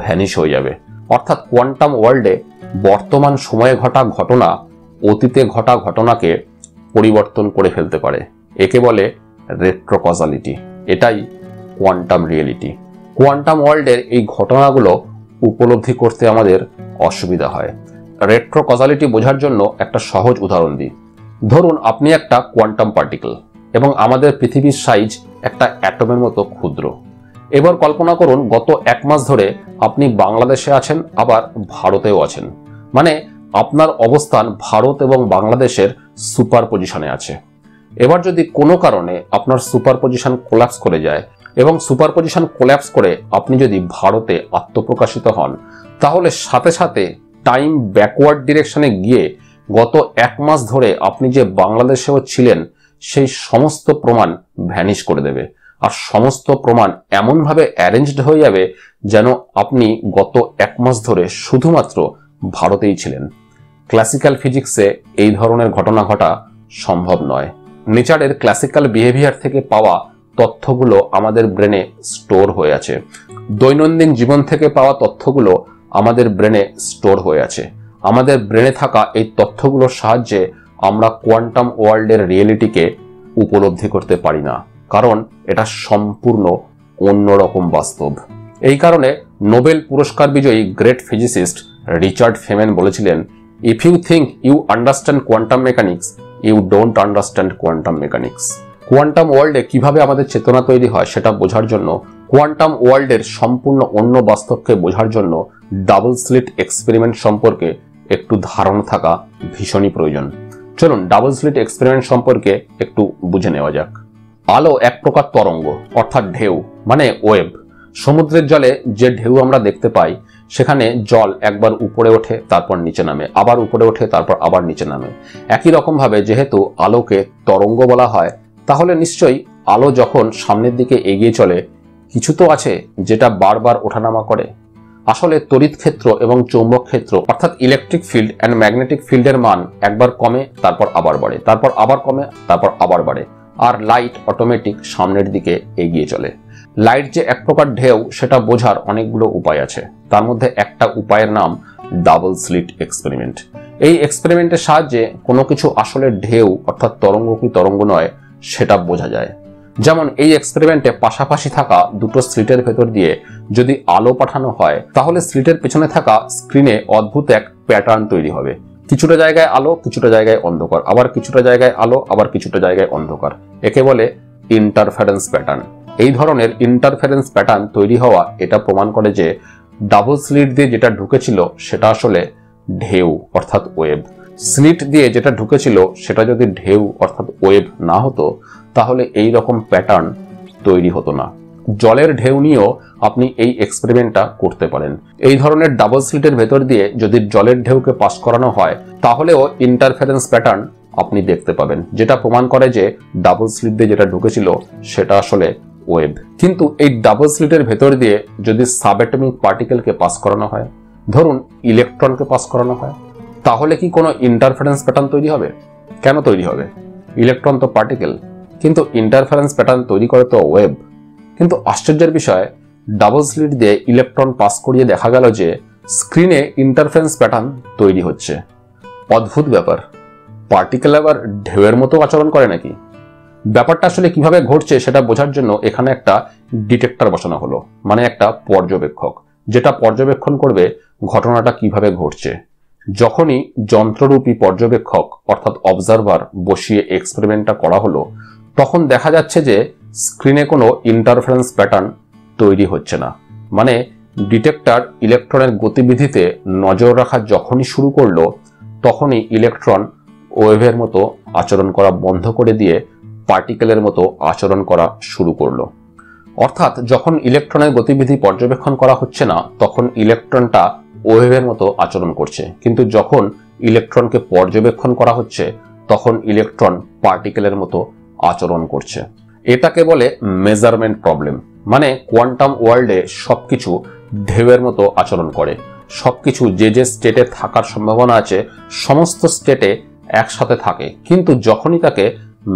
ভ্যানিশ হয়ে যাবে। অর্থাৎ কোয়ান্টাম ওয়ার্ল্ডে বর্তমান সময়ে ঘটা ঘটনা অতীতে ঘটা ঘটনাকে পরিবর্তন করে ফেলতে পারে। একে বলে রেট্রোকজালিটি। এটাই কোয়ান্টাম রিয়েলিটি। কোয়ান্টাম ওয়ার্ল্ডের এই ঘটনাগুলো উপলব্ধি করতে আমাদের অসুবিধা হয়। রেট্রোকজালিটি বোঝার জন্য একটা সহজ উদাহরণ দিই। ধরুন আপনি একটা কোয়ান্টাম পার্টিকেল এবং আমাদের পৃথিবীর সাইজ একটা অ্যাটমের মতো ক্ষুদ্র। এবার কল্পনা করুন গত 1 মাস ধরে আপনি বাংলাদেশে আছেন, আবার ভারতেও আছেন। মানে আপনার অবস্থান ভারত এবং বাংলাদেশের সুপারপজিশনে আছে। এবার যদি কোনো কারণে আপনার সুপারপজিশন কোল্যাপস করে যায় এবং সুপারপজিশন কোল্যাপস করে আপনি যদি ভারতে আত্মপ্রকাশিত হন, তাহলে সাথে সাথে টাইম ব্যাকওয়ার্ড ডিরেকশনে গিয়ে গত 1 মাস ধরে আপনি যে বাংলাদেশেও ছিলেন সেই সমস্ত প্রমাণ ভ্যানিশ করে দেবে। আর সমস্ত প্রমাণ এমনভাবে অ্যারেঞ্জড হয়ে যাবে যেন আপনি গত 1 মাস ধরে শুধুমাত্র ভারতেই ছিলেন। ক্লাসিক্যাল ফিজিক্সে এই ধরনের ঘটনা ঘটা সম্ভব নয়। নেচারের ক্লাসিক্যাল বিহেভিয়ার থেকে পাওয়া তথ্যগুলো আমাদের ব্রেনে স্টোর হয়ে আছে। দৈনন্দিন জীবন থেকে পাওয়া তথ্যগুলো আমাদের ব্রেনে স্টোর হয়ে আছে। আমাদের ব্রেনে থাকা এই তথ্যগুলোর সাহায্যে আমরা কোয়ান্টাম ওয়ার্ল্ডের রিয়েলিটিকে উপলব্ধি করতে পারি না, কারণ এটা সম্পূর্ণ অন্যরকম বাস্তব। এই কারণে নোবেল পুরস্কার বিজয়ী গ্রেট ফিজিসিস্ট রিচার্ড ফেমেন বলেছিলেন, if you think you understand quantum mechanics, you don't understand quantum mechanics. Quantum ওয়ার্ল্ডে কিভাবে আমাদের চেতনা তৈরি হয় সেটা বোঝার জন্য, কোয়ান্টাম ওয়ার্ল্ডের সম্পূর্ণ অন্য বাস্তবকে বোঝার জন্য ডাবল স্লিট এক্সপেরিমেন্ট সম্পর্কে একটু ধারণা থাকা ভীষণই প্রয়োজন। চলুন ডাবল স্লিট এক্সপেরিমেন্ট সম্পর্কে একটু বুঝে নেওয়া যাক। আলো এক প্রকার তরঙ্গ, অর্থাৎ ঢেউ, মানে ওয়েভ। সমুদ্রের জলে যে ঢেউ আমরা দেখতে পাই, সেখানে জল একবার উপরে ওঠে, তারপর নিচে নামে, আবার উপরে ওঠে, তারপর আবার নিচে নামে। একই রকম ভাবে যেহেতু আলোকে তরঙ্গ বলা হয়, তাহলে নিশ্চয়ই আলো যখন সামনের দিকে এগিয়ে চলে কিছু তো আছে যেটা বারবার ওঠানামা করে। আসলে তড়িৎ ক্ষেত্র এবং চৌম্বক ক্ষেত্র অর্থাৎ ইলেকট্রিক ফিল্ড অ্যান্ড ম্যাগনেটিক ফিল্ডের মান একবার কমে, তারপর আবার বাড়ে, তারপর আবার কমে, তারপর আবার বাড়ে, আর লাইট অটোমেটিক সামনের দিকে এগিয়ে চলে। লাইট যে এক প্রকার ঢেউ সেটা বোঝার অনেকগুলো উপায় আছে। তার মধ্যে একটা উপায়ের নাম ডাবল স্লিট এক্সপেরিমেন্ট। এই এক্সপেরিমেন্টের সাহায্যে কোনো কিছু আসলে ঢেউ অর্থাৎ তরঙ্গ কি তরঙ্গ নয় সেটা বোঝা যায়। যেমন এই এক্সপেরিমেন্টে পাশাপাশি থাকা দুটো স্লিটের ভেতর দিয়ে যদি আলো পাঠানো হয় তাহলে স্লিটের পেছনে থাকা স্ক্রিনে অদ্ভুত এক প্যাটার্ন তৈরি হবে। কিছুটা জায়গায় আলো, কিছুটা জায়গায় অন্ধকার, আবার কিছুটা জায়গায় আলো, আবার কিছুটা জায়গায় অন্ধকার। একে বলে ইন্টারফারেন্স প্যাটার্ন। এই ধরনের ইন্টারফারেন্স প্যাটার্ন তৈরি হওয়া এটা প্রমাণ করে যে ডাবল স্লিট দিয়ে যেটা ঢুকেছিল সেটা আসলে ঢেউ অর্থাৎ ওয়েভ। স্লিট দিয়ে যেটা ঢুকেছিল সেটা যদি ঢেউ অর্থাৎ ওয়েভ না হতো তাহলে এই রকম প্যাটার্ন তৈরি হতো না। জলের ঢেউ নিয়েও আপনি এই এক্সপেরিমেন্টটা করতে পারেন। এই ধরনের ডাবল স্লিটের ভেতর দিয়ে যদি জলের ঢেউকে পাস করানো হয় তাহলেও ইন্টারফারেন্স প্যাটার্ন আপনি দেখতে পাবেন, যেটা প্রমাণ করে যে ডাবল স্লিট দিয়ে যেটা ঢুকেছিল সেটা আসলে ওয়েভ। কিন্তু এই ডাবল স্লিটের ভেতর দিয়ে যদি সাবঅ্যাটমিক পার্টিকেলকে পাস করানো হয়, ধরুন ইলেকট্রনকে পাস করানো হয়, তাহলে কি কোনো ইন্টারফারেন্স প্যাটার্ন তৈরি হবে? কেন তৈরি হবে? ইলেকট্রন তো পার্টিকেল, কিন্তু ইন্টারফারেন্স প্যাটার্ন তৈরি করে তো ওয়েভ। কিন্তু আশ্চর্যের বিষয়, ডাবল স্লিট দিয়ে ইলেকট্রন পাস করিয়ে দেখা গেল যে স্ক্রিনে ইন্টারফারেন্স প্যাটার্ন তৈরি হচ্ছে। অদ্ভুত ব্যাপার। পার্টিকেল আবার ঢেউয়ের মতো আচরণ করে নাকি? ব্যাপারটা আসলে কিভাবে ঘটছে সেটা বোঝার জন্য এখানে একটা ডিটেক্টর বসানো হলো, মানে একটা পর্যবেক্ষক, যেটা পর্যবেক্ষণ করবে ঘটনাটা কিভাবে ঘটছে। যখনই যন্ত্ররূপী পর্যবেক্ষক অর্থাৎ অবজারভার বসিয়ে এক্সপেরিমেন্টটা করা হলো তখন দেখা যাচ্ছে যে স্ক্রিনে কোনো ইন্টারফারেন্স প্যাটার্ন তৈরি হচ্ছে না। মানে ডিটেক্টর ইলেকট্রনের গতিবিধিতে নজর রাখা যখনই শুরু করলো তখনই ইলেকট্রন ওয়েভের মতো আচরণ করা বন্ধ করে দিয়ে পার্টিকেলের মতো আচরণ করা শুরু করলো। অর্থাৎ যখন ইলেকট্রনের গতিবিধি পর্যবেক্ষণ করা হচ্ছে না তখন ইলেকট্রনটা ওয়েভের মতো আচরণ করছে, কিন্তু যখন ইলেকট্রনকে পর্যবেক্ষণ করা হচ্ছে তখন ইলেকট্রন পার্টিকেলের মতো আচরণ করছে। এটাকে বলে মেজারমেন্ট প্রবলেম। মানে কোয়ান্টাম ওয়ার্ল্ডে সবকিছু ঢেউয়ের মতো আচরণ করে। সবকিছু যে যে স্টেটে থাকার সম্ভাবনা আছে সমস্ত স্টেটে একসাথে থাকে, কিন্তু যখনই তাকে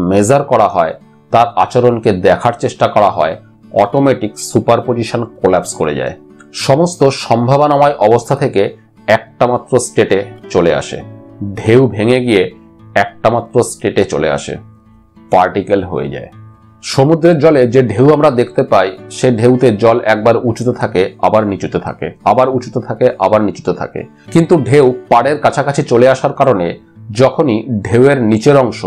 মেজার করা হয়, তার আচরণকে দেখার চেষ্টা করা হয়, অটোমেটিক সুপারপজিশন কোল্যাপস করে যায়। সমস্ত সম্ভাবনাময় অবস্থা থেকে একটা মাত্র স্টেটে চলে আসে, ঢেউ ভেঙে গিয়ে একটা মাত্র স্টেটে চলে আসে, পার্টিকেল হয়ে যায়। সমুদ্রের জলে যে ঢেউ আমরা দেখতে পাই সে ঢেউতে জল একবার উঁচুতে থাকে, আবার নিচুতে থাকে, আবার উঁচুতে থাকে, আবার নিচুতে থাকে। কিন্তু ঢেউ পাড়ের কাছাকাছি চলে আসার কারণে যখনই ঢেউয়ের নিচের অংশ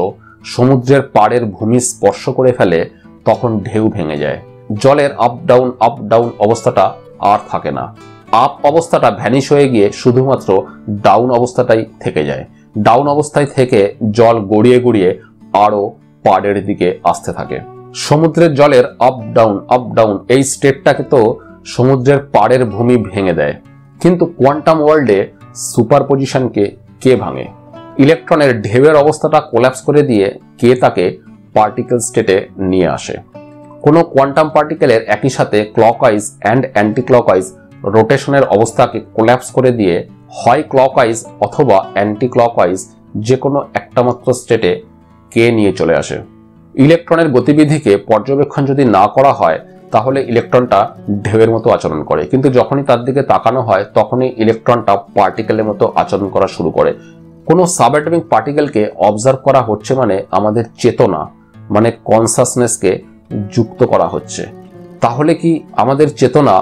সমুদ্রের পাড়ের ভূমি স্পর্শ করে ফেলে তখন ঢেউ ভেঙে যায়। জলের আপ ডাউন অবস্থাটা আর থাকে না। আপ অবস্থাটা ভ্যানিশ হয়ে গিয়ে শুধুমাত্র ডাউন অবস্থাটাই থেকে যায়। ডাউন অবস্থায় থেকে জল গড়িয়ে গড়িয়ে আরো পাড়ের দিকে আসতে থাকে। সমুদ্রের জলের আপ ডাউন এই স্টেটটাকে তো সমুদ্রের পাড়ের ভূমি ভেঙে দেয়। কিন্তু কোয়ান্টাম ওয়ার্ল্ডে সুপারপজিশনকে কে ভাঙে? ইলেকট্রনের ঢেউয়ের অবস্থাটা কোল্যাপস করে দিয়ে কে তাকে পার্টিকেল স্টেটে নিয়ে আসে। কোনো কোয়ান্টাম পার্টিকেলের একই সাথে ক্লকওয়াইজ অ্যান্ড অ্যান্টি ক্লকওয়াইজ রোটেশনের অবস্থাকে কোল্যাপস করে দিয়ে হয় ক্লকওয়াইজ অথবা অ্যান্টি ক্লকওয়াইজ যে কোনো একটা মাত্র স্টেটে কে নিয়ে চলে আসে। ইলেকট্রনের গতিবিধিকে পর্যবেক্ষণ যদি না করা হয় তাহলে ইলেকট্রনটা ঢেউয়ের মতো আচরণ করে, কিন্তু যখনই তার দিকে তাকানো হয় তখনই ইলেকট্রনটা পার্টিকেলের মতো আচরণ করা শুরু করে। কোনো সাবঅ্যাটমিক পার্টিকেলকে অবজার্ভ করা হচ্ছে মানে আমাদের চেতনা মানে কনসাসনেসকে যুক্ত করা হচ্ছে। তাহলে কি আমাদের চেতনা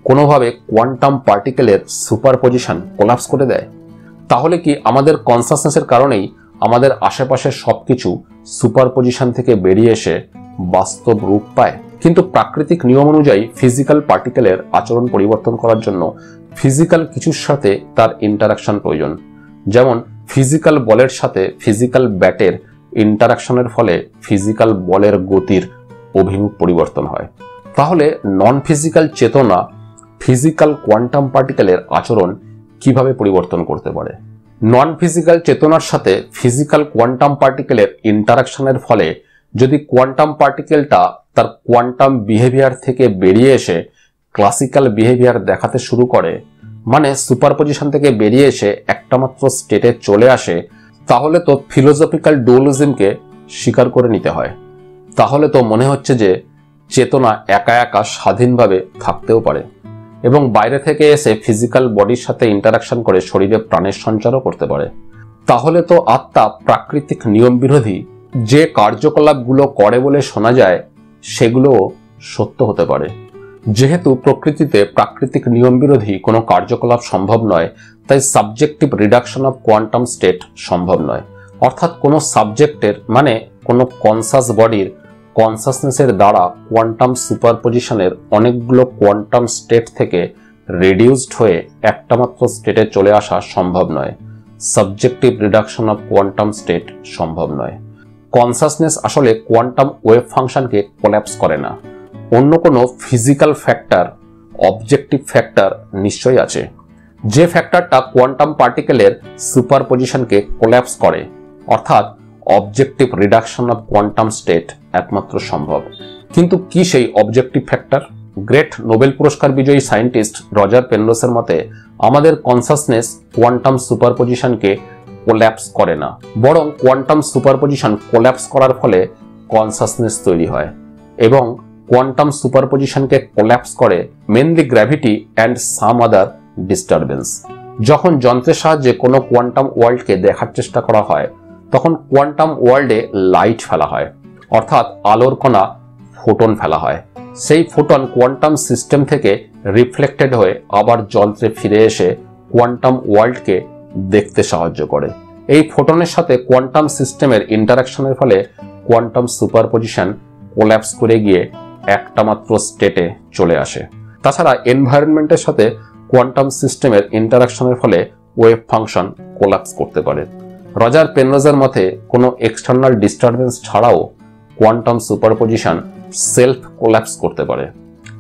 কোনোভাবে কোয়ান্টাম পার্টিকেলের সুপারপজিশন কোল্যাপস করে দেয়? তাহলে কি আমাদের কনসাসনেসের কারণেই আমাদের আশেপাশের সবকিছু সুপারপজিশন থেকে বেরিয়ে এসে বাস্তব রূপ পায়? কিন্তু প্রাকৃতিক নিয়ম অনুযায়ী ফিজিক্যাল পার্টিকেলের আচরণ পরিবর্তন করার জন্য ফিজিক্যাল কিছুর সাথে তার ইন্টারাকশন প্রয়োজন। যেমন ফিজিক্যাল বলের সাথে ফিজিক্যাল ব্যাটের ইন্টারাকশনের ফলে ফিজিক্যাল বলের গতির অভিমুখ পরিবর্তন হয়। তাহলে নন ফিজিক্যাল চেতনা ফিজিক্যাল কোয়ান্টাম পার্টিকেলের আচরণ কিভাবে পরিবর্তন করতে পারে? নন ফিজিক্যাল চেতনার সাথে ফিজিক্যাল কোয়ান্টাম পার্টিকেলের ইন্টারাকশনের ফলে যদি কোয়ান্টাম পার্টিকেলটা তার কোয়ান্টাম বিহেভিয়ার থেকে বেরিয়ে এসে ক্লাসিক্যাল বিহেভিয়ার দেখাতে শুরু করে, মানে সুপারপজিশন থেকে বেরিয়ে এসে একটা মাত্র স্টেটে চলে আসে, তাহলে তো ফিলোসফিক্যাল ডুয়ালিজমকে স্বীকার করে নিতে হয়। তাহলে তো মনে হচ্ছে যে চেতনা একা একা স্বাধীনভাবে থাকতেও পারে এবং বাইরে থেকে এসে ফিজিক্যাল বডির সাথে ইন্টারাকশন করে শরীরে প্রাণের সঞ্চারও করতে পারে। তাহলে তো আত্মা প্রাকৃতিক নিয়ম বিরোধী যে কার্যকলাপগুলো করে বলে শোনা যায় সেগুলোও সত্য হতে পারে। যেহেতু প্রকৃতিতে প্রাকৃতিক নিয়ম বিরোধী কোনো কার্যকলাপ সম্ভব নয়, তাই subjective reduction of quantum state সম্ভব নয়। অর্থাৎ কোনো সাবজেক্টের মানে কোনো কনসাস বডির কনসাসনেসের দ্বারা কোয়ান্টাম সুপারপজিশনের অনেকগুলো কোয়ান্টাম স্টেট থেকে রিডিউসড হয়ে একটা মাত্র স্টেটে চলে আসা সম্ভব নয়। Subjective reduction of quantum state সম্ভব নয়। কনসাসনেস আসলে কোয়ান্টাম ওয়েভ ফাংশনকে কোল্যাপস করে না। অন্য কোনো ফিজিক্যাল ফ্যাক্টর, অবজেক্টিভ ফ্যাক্টর নিশ্চয়ই আছে, যে ফ্যাক্টরটা কোয়ান্টাম পার্টিকেলের সুপারপজিশনকে কোল্যাপস করে, অর্থাৎ objective reduction of quantum state একমাত্র সম্ভব। কিন্তু কি সেই অবজেক্টিভ ফ্যাক্টর? গ্রেট নোবেল পুরস্কার বিজয়ী সায়েন্টিস্ট রজার পেনরোসের মতে আমাদের কনসাসনেস কোয়ান্টাম সুপারপজিশনকে কোল্যাপস করে না, বরং কোয়ান্টাম সুপারপজিশন কোল্যাপস করার ফলে কনসাসনেস তৈরি হয় এবং কোয়ান্টাম সুপারপজিশনকে কোল্যাপস করে mainly gravity and some other disturbance. যখন যন্ত্রের সাহায্যে কোনো কোয়ান্টাম ওয়ার্ল্ডকে দেখার চেষ্টা করা হয়, তখন কোয়ান্টাম ওয়ার্ল্ডে লাইট ফেলা হয়, অর্থাৎ আলোর কণা ফোটন ফেলা হয়। সেই ফোটন কোয়ান্টাম সিস্টেম থেকে রিফ্লেক্টেড হয়ে আবার যন্ত্রে ফিরে এসে কোয়ান্টাম ওয়ার্ল্ডকে দেখতে সাহায্য করে। এই ফোটনের সাথে কোয়ান্টাম সিস্টেমের ইন্টারাকশনের ফলে কোয়ান্টাম সুপারপজিশন কোল্যাপস করে গিয়ে একটা মাত্র স্টেটে চলে আসে। তাছাড়া এনভায়রনমেন্টের সাথে কোয়ান্টাম সিস্টেমের ইন্টারাকশনের ফলে ওয়েভ ফাংশন কোল্যাপস করতে পারে। রজার পেনরোজের মতে কোনো এক্সটার্নাল ডিস্টারবেন্স ছাড়াও কোয়ান্টাম সুপারপজিশন সেলফ কোল্যাপস করতে পারে,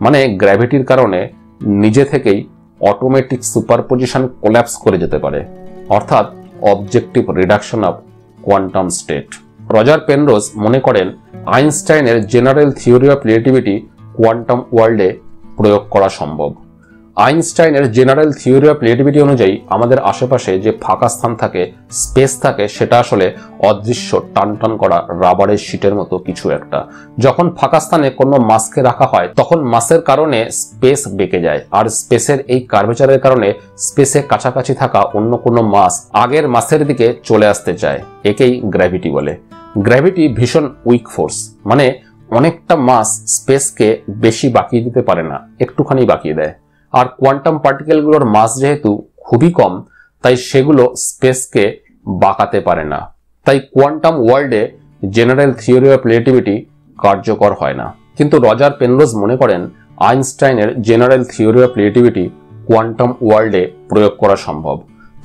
মানে গ্র্যাভিটির কারণে নিজে থেকেই অটোমেটিক সুপারপজিশন কোল্যাপস করে যেতে পারে, অর্থাৎ objective reduction of quantum state. Roger Penrose মনে করেন আইনস্টাইনের general theory of relativity quantum ওয়ার্ল্ডে প্রয়োগ করা সম্ভব। আইনস্টাইনের জেনারেল থিওরি অফ রিলেটিভিটি অনুযায়ী আমাদের আশেপাশে যে ফাঁকা স্থান থাকে, স্পেস থাকে, সেটা আসলে অদৃশ্য টানটান করা রাবারের শিটের মতো কিছু একটা। যখন ফাঁকা স্থানে কোনো মাসকে রাখা হয়, তখন মাসের কারণে স্পেস বেঁকে যায়, আর স্পেসের এই কার্ভেচারের কারণে স্পেসে কাছাকাছি থাকা অন্য কোনো মাস আগের মাসের দিকে চলে আসতে চায়। একেই গ্র্যাভিটি বলে। গ্র্যাভিটি ভীষণ উইক ফোর্স, মানে অনেকটা মাস স্পেসকে বেশি বাকিয়ে দিতে পারে না, একটুখানি বাকিয়ে দেয়। আর কোয়ান্টাম পার্টিকেলগুলোর মাস যেহেতু খুবই কম, তাই সেগুলো স্পেসকে বাঁকাতে পারে না। তাই কোয়ান্টাম ওয়ার্ল্ডে জেনারেল থিওরি অফ রিলেটিভিটি কার্যকর হয় না। কিন্তু রজার পেনরোজ মনে করেন আইনস্টাইনের general theory of relativity quantum ওয়ার্ল্ডে প্রয়োগ করা সম্ভব।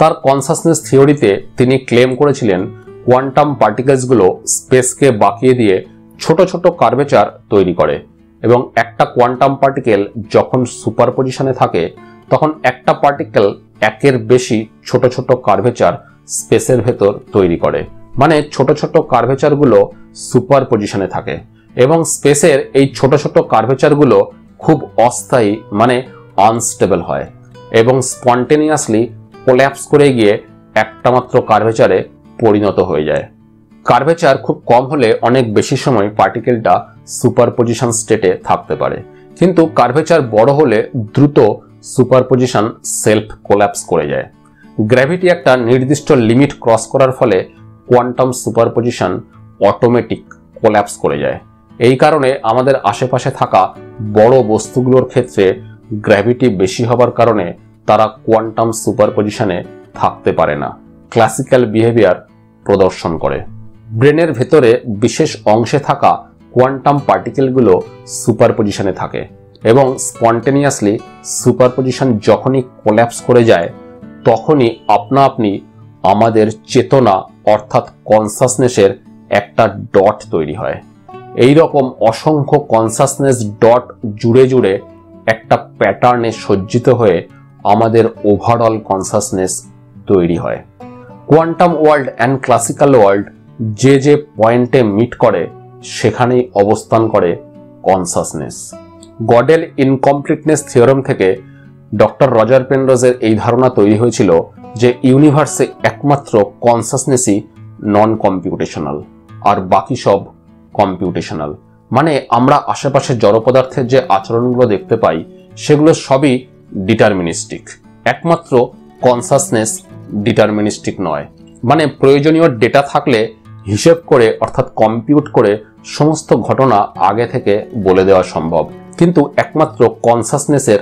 তার কনসাসনেস থিওরিতে তিনি ক্লেম করেছিলেন কোয়ান্টাম পার্টিকেলসগুলো স্পেসকে বাঁকিয়ে দিয়ে ছোট ছোট কার্ভেচার তৈরি করে, এবং একটা কোয়ান্টাম পার্টিকেল যখন সুপারপজিশনে থাকে তখন একটা পার্টিকেল একের বেশি ছোট ছোট কার্ভেচার স্পেসের ভেতর তৈরি করে, মানে ছোট ছোট কার্ভেচারগুলো সুপারপজিশনে থাকে এবং স্পেসের এই ছোট ছোট কার্ভেচারগুলো খুব অস্থায়ী, মানে আনস্টেবল হয় এবং স্পন্টেনিয়াসলি কোল্যাপস করে গিয়ে একটা মাত্র কার্ভেচারে পরিণত হয়ে যায়। কার্ভেচার খুব কম হলে অনেক বেশি সময় পার্টিকেলটা সুপারপজিশন স্টেটে থাকতে পারে, কিন্তু কার্ভেচার বড় হলে দ্রুত সুপারপজিশন সেলফ কোল্যাপস করে যায়। গ্র্যাভিটি একটা নির্দিষ্ট লিমিট ক্রস করার ফলে কোয়ান্টাম সুপারপজিশন অটোমেটিক কোল্যাপস করে যায়। এই কারণে আমাদের আশেপাশে থাকা বড় বস্তুগুলোর ক্ষেত্রে গ্র্যাভিটি বেশি হবার কারণে তারা কোয়ান্টাম সুপারপজিশনে থাকতে পারে না, ক্লাসিক্যাল বিহেভিয়ার প্রদর্শন করে। ব্রেনের ভেতরে বিশেষ অংশে থাকা কোয়ান্টাম পার্টিকেলগুলো সুপারপজিশনে থাকে এবং স্পন্টেনিয়াসলি সুপারপজিশন যখনই কোল্যাপস করে যায়, তখনই আপনা আপনি আমাদের চেতনা অর্থাৎ কনসাসনেসের একটা ডট তৈরি হয়। এই রকম অসংখ্য কনসাসনেস ডট জুড়ে জুড়ে একটা প্যাটার্নে সজ্জিত হয়ে আমাদের ওভারঅল কনসাসনেস তৈরি হয়। Quantum world and classical world যে যে পয়েন্টে মিট করে সেখানেই অবস্থান করে কনসাসনেস। গডেল ইনকমপ্লিটনেস থিওরাম থেকে ডক্টর রজার পেনরোজের এই ধারণা তৈরি হয়েছিল যে ইউনিভার্সে একমাত্র কনসাসনেসই নন কম্পিউটেশনাল, আর বাকি সব কম্পিউটেশনাল। মানে আমরা আশেপাশে জড় পদার্থের যে আচরণগুলো দেখতে পাই সেগুলো সবই ডিটারমিনিস্টিক, একমাত্র কনসাসনেস ডিটারমিনিস্টিক নয়। মানে প্রয়োজনীয় ডেটা থাকলে হিসেব করে অর্থাৎ কম্পিউট করে সমস্ত ঘটনা আগে থেকে বলে দেওয়া সম্ভব, কিন্তু একমাত্র কনসাসনেসের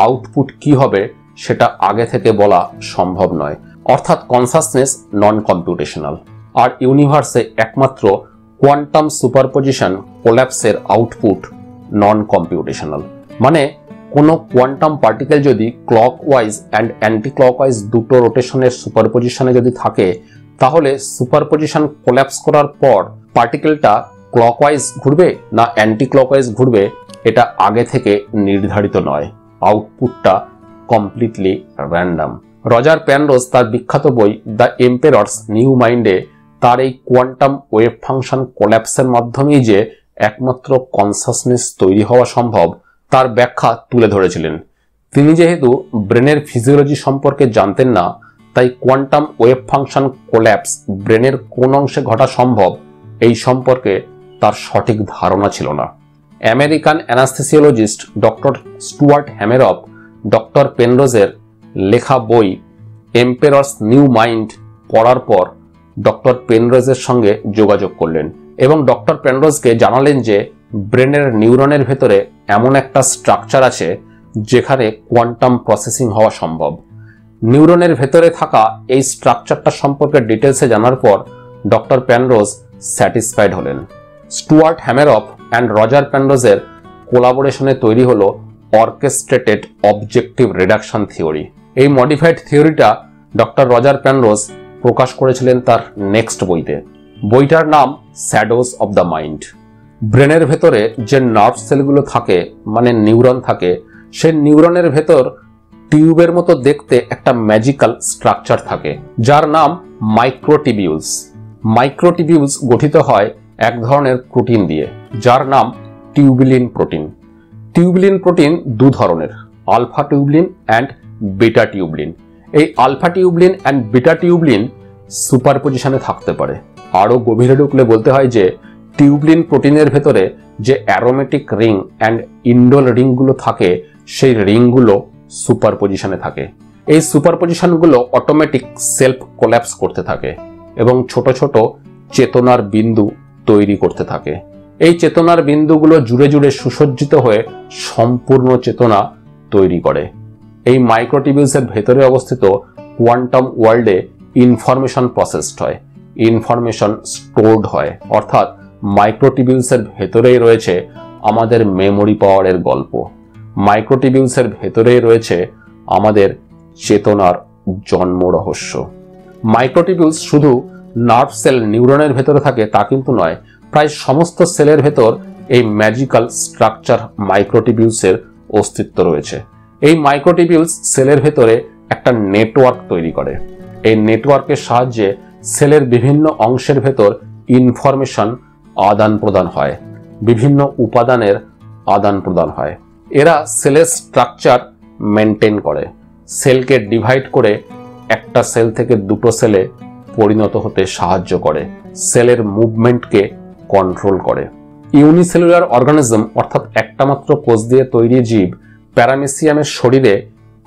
আউটপুট কি হবে সেটা আগে থেকে বলা সম্ভব নয়। অর্থাৎ কনসাসনেস নন কম্পিউটেশনাল, আর ইউনিভার্সে একমাত্র quantum superposition কোল্যাপসের output non computational. মানে কোনো কোয়ান্টাম পার্টিকেল যদি ক্লকওয়াইজ অ্যান্ড অ্যান্টি ক্লকওয়াইজ দুটো রোটেশনের সুপারপজিশনে যদি থাকে, তাহলে সুপারপজিশন কোল্যাপস করার পর পার্টিকেলটা ক্লকওয়াইজ ঘুরবে না অ্যান্টি ক্লকওয়াইজ ঘুরবে এটা আগে থেকে নির্ধারিত নয়। আউটপুটটা কমপ্লিটলি র্যান্ডাম। রজার পেনরোজ তার বিখ্যাত বই দ্য এম্পেররস নিউ মাইন্ডে তার এই কোয়ান্টাম ওয়েভ ফাংশন কোল্যাপসের মাধ্যমেই যে একমাত্র কনসাসনেস তৈরি হওয়া সম্ভব তার ব্যাখ্যা তুলে ধরেছিলেন। তিনি যেহেতু ব্রেনের ফিজিওলজি সম্পর্কে জানতেন না, তাই কোয়ান্টাম ওয়েভ ফাংশন কোল্যাপস ব্রেনের কোন অংশে ঘটা সম্ভব এই সম্পর্কে তার সঠিক ধারণা ছিল না। American anaesthesiologist doctor Stuart Hameroff doctor পেনরোজের লেখা বই এম্পেররস নিউ মাইন্ড পড়ার পর ডক্টর পেনরোজের সঙ্গে যোগাযোগ করলেন এবং ডক্টর পেনরোজকে জানালেন যে ব্রেনের নিউরনের ভেতরে এমন একটা স্ট্রাকচার আছে যেখানে কোয়ান্টাম প্রসেসিং হওয়া সম্ভব। নিউরনের ভেতরে থাকা এই স্ট্রাকচারটা সম্পর্কে ডিটেলসে জানার পর ডক্টর পেনরোজ স্যাটিসফাইড হলেন। স্টুয়ার্ট হ্যামেরফ অ্যান্ড রজার পেনরোজের কোলাবোরেশনে তৈরি হলো অর্কেস্ট্রেটেড অবজেক্টিভ রিডাকশন থিওরি। এই মডিফাইড থিওরিটা ডক্টর রজার পেনরোজ প্রকাশ করেছিলেন তার নেক্সট বইতে। বইটার নাম শ্যাডোজ অব দ্য মাইন্ড। ব্রেনের ভেতরে যে নার্ভ সেলগুলো থাকে মানে নিউরন থাকে, সেই নিউরনের ভেতর টিউবের মতো দেখতে একটা ম্যাজিক্যাল স্ট্রাকচার থাকে যার নাম মাইক্রোটিবিউলস। মাইক্রোটিবিউলস গঠিত হয় এক ধরনের প্রোটিন দিয়ে যার নাম টিউবিলিন প্রোটিন। টিউবিলিন প্রোটিন দু ধরনের, আলফা টিউবলিন অ্যান্ড বিটা টিউবলিন। এই আলফা টিউবলিন অ্যান্ড বিটা টিউবলিন সুপারপজিশনে থাকতে পারে। আরও গভীরে ঢুকলে বলতে হয় যে টিউবলিন প্রোটিনের ভেতরে যে অ্যারোমেটিক রিং অ্যান্ড ইন্ডোল রিংগুলো থাকে সেই রিংগুলো সুপারপজিশনে থাকে। এই সুপারপজিশনগুলো অটোমেটিক সেলফ কোল্যাপস করতে থাকে এবং ছোট ছোট চেতনার বিন্দু তৈরি করতে থাকে। এই চেতনার বিন্দুগুলো জুড়ে জুড়ে সুসজ্জিত হয়ে সম্পূর্ণ চেতনা তৈরি করে। এই মাইক্রোটিবিউলসের ভেতরে অবস্থিত কোয়ান্টাম ওয়ার্ল্ডে ইনফরমেশন প্রসেসড হয়, ইনফরমেশন স্টোরড হয়। অর্থাৎ মাইক্রোটিবিউলসের ভেতরেই রয়েছে আমাদের মেমোরি পাওয়ারের গল্প, মাইক্রোটিবিউলসের ভেতরেই রয়েছে আমাদের চেতনার জন্ম রহস্য। মাইক্রোটিবিউলস শুধু নার্ভ সেল নিউরনের ভেতরে থাকে তা কিন্তু নয়, প্রায় সমস্ত সেলের ভেতর এই ম্যাজিক্যাল স্ট্রাকচার মাইক্রোটিবিউলসের অস্তিত্ব রয়েছে। এই মাইক্রোটিবিউলস সেলের ভেতরে একটা নেটওয়ার্ক তৈরি করে। এই নেটওয়ার্কের সাহায্যে সেলের বিভিন্ন অংশের ভেতর ইনফরমেশন আদান প্রদান হয়, বিভিন্ন উপাদানের আদান প্রদান হয়। এরা সেলের স্ট্রাকচার মেনটেন করে, সেলকে ডিভাইড করে একটা সেল থেকে দুটো সেলে পরিণত হতে সাহায্য করে, সেলের মুভমেন্টকে কন্ট্রোল করে। ইউনিসেলুলার অর্গানিজম অর্থাৎ একটা মাত্র কোষ দিয়ে তৈরি জীব প্যারামেসিয়ামের শরীরে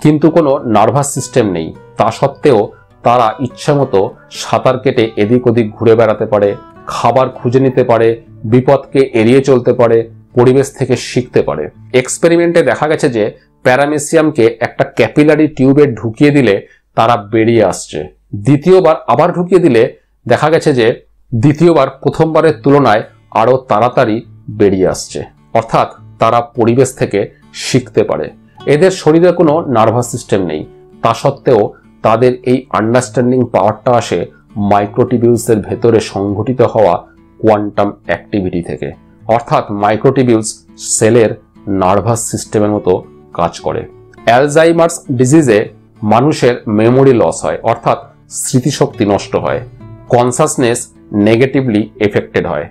কিন্তু কোনো নার্ভাস সিস্টেম নেই। তা সত্ত্বেও তারা ইচ্ছামতো সাঁতার কেটে এদিক ওদিক ঘুরে বেড়াতে পারে, খাবার খুঁজে নিতে পারে, বিপদকে এড়িয়ে চলতে পারে, পরিবেশ থেকে শিখতে পারে। এক্সপেরিমেন্টে দেখা গেছে যে প্যারামেসিয়ামকে একটা ক্যাপিলারি টিউবে ঢুকিয়ে দিলে তারা বেরিয়ে আসছে। দ্বিতীয়বার আবার ঢুকিয়ে দিলে দেখা গেছে যে দ্বিতীয়বার প্রথমবারের তুলনায় আরো তাড়াতাড়ি বেরিয়ে আসছে। অর্থাৎ তারা পরিবেশ থেকে শিখতে পারে। এদের শরীরে কোনো নার্ভাস সিস্টেম নেই, তা সত্ত্বেও তাদের এই আন্ডারস্ট্যান্ডিং পাওয়ারটা আসে মাইক্রোটিবিউলসের ভেতরে সংঘটিত হওয়া কোয়ান্টাম অ্যাক্টিভিটি থেকে। অর্থাৎ মাইক্রোটিবিউলস সেলের নার্ভাস সিস্টেমের মতো কাজ করে। অ্যালজাইমার্স ডিজিজে মানুষের মেমোরি লস হয়, অর্থাৎ স্মৃতিশক্তি নষ্ট হয়, কনসাসনেস নেগেটিভলি এফেক্টেড হয়।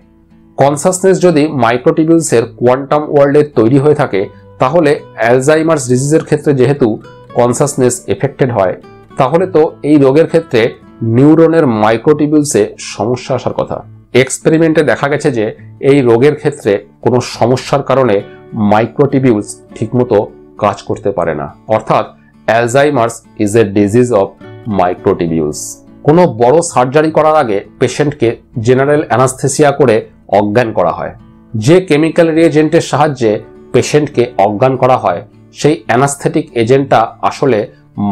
কনসাসনেস যদি মাইক্রোটিবিউলসের কোয়ান্টাম ওয়ার্ল্ডে তৈরি হয়ে থাকে, তাহলে অ্যালজাইমার্স ডিজিজের ক্ষেত্রে যেহেতু কনসাসনেস এফেক্টেড হয়, তাহলে তো এই রোগের ক্ষেত্রে নিউরনের মাইক্রোটিবিউলসে সমস্যা আসার কথা। এক্সপেরিমেন্টে দেখা গেছে যে এই রোগের ক্ষেত্রে কোনো সমস্যার কারণে মাইক্রোটিবিউলস ঠিকমতো কাজ করতে পারে না। অর্থাৎ Alzheimer's is a disease of microtubules. কোনো বড় সার্জারি করার আগে পেশেন্টকে জেনারেল অ্যানাস্থেসিয়া করে অজ্ঞান করা হয়। যে কেমিক্যাল রিএজেন্টের সাহায্যে পেশেন্টকে অজ্ঞান করা হয়, সেই অ্যানাস্থেটিক এজেন্টটা আসলে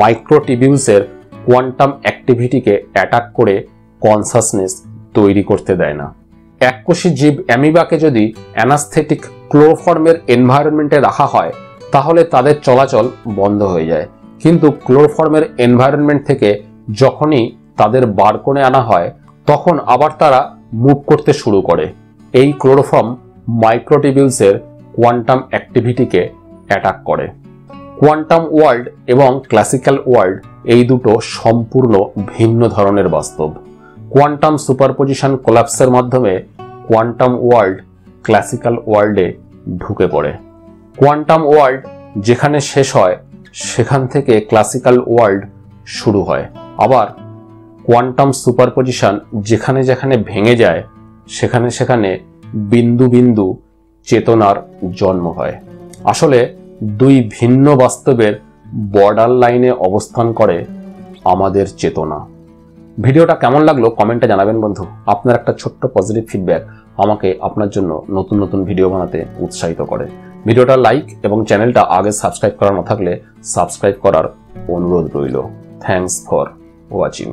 মাইক্রোটিবিউলসের কোয়ান্টাম অ্যাক্টিভিটিকে অ্যাটাক করে কনসাসনেস তৈরি করতে দেয় না। এককোষী জীব অ্যামিবাকে যদি অ্যানাস্থেটিক ক্লোরোফর্মের এনভায়রনমেন্টে রাখা হয়, তাহলে তাদের চলাচল বন্ধ হয়ে যায়। কিন্তু ক্লোরোফর্মের এনভায়রনমেন্ট থেকে যখনই তাদের বার করে আনা হয়, তখন আবার তারা মুভ করতে শুরু করে। এই ক্লোরোফর্ম মাইক্রোটিবিউলসের কোয়ান্টাম অ্যাক্টিভিটিকে অ্যাটাক করে। কোয়ান্টাম ওয়ার্ল্ড এবং ক্লাসিক্যাল ওয়ার্ল্ড এই দুটো সম্পূর্ণ ভিন্ন ধরনের বাস্তব। কোয়ান্টাম সুপারপজিশন কোলাপসের মাধ্যমে কোয়ান্টাম ওয়ার্ল্ড ক্লাসিক্যাল ওয়ার্ল্ডে ঢুকে পড়ে। কোয়ান্টাম ওয়ার্ল্ড যেখানে শেষ হয়, সেখান থেকে ক্লাসিক্যাল ওয়ার্ল্ড শুরু হয়। আবার কোয়ান্টাম সুপারপজিশন যেখানে যেখানে ভেঙে যায়, সেখানে সেখানে বিন্দু বিন্দু চেতনার জন্ম হয়। আসলে দুই ভিন্ন বাস্তবের বর্ডার লাইনে অবস্থান করে আমাদের চেতনা। ভিডিওটা কেমন লাগলো কমেন্টে জানাবেন বন্ধু। আপনার একটা ছোট্ট পজিটিভ ফিডব্যাক আমাকে আপনার জন্য নতুন নতুন ভিডিও বানাতে উৎসাহিত করে। ভিডিওটা লাইক এবং চ্যানেলটা আগে সাবস্ক্রাইব করা না থাকলে সাবস্ক্রাইব করার অনুরোধ রইল। Thanks for watching.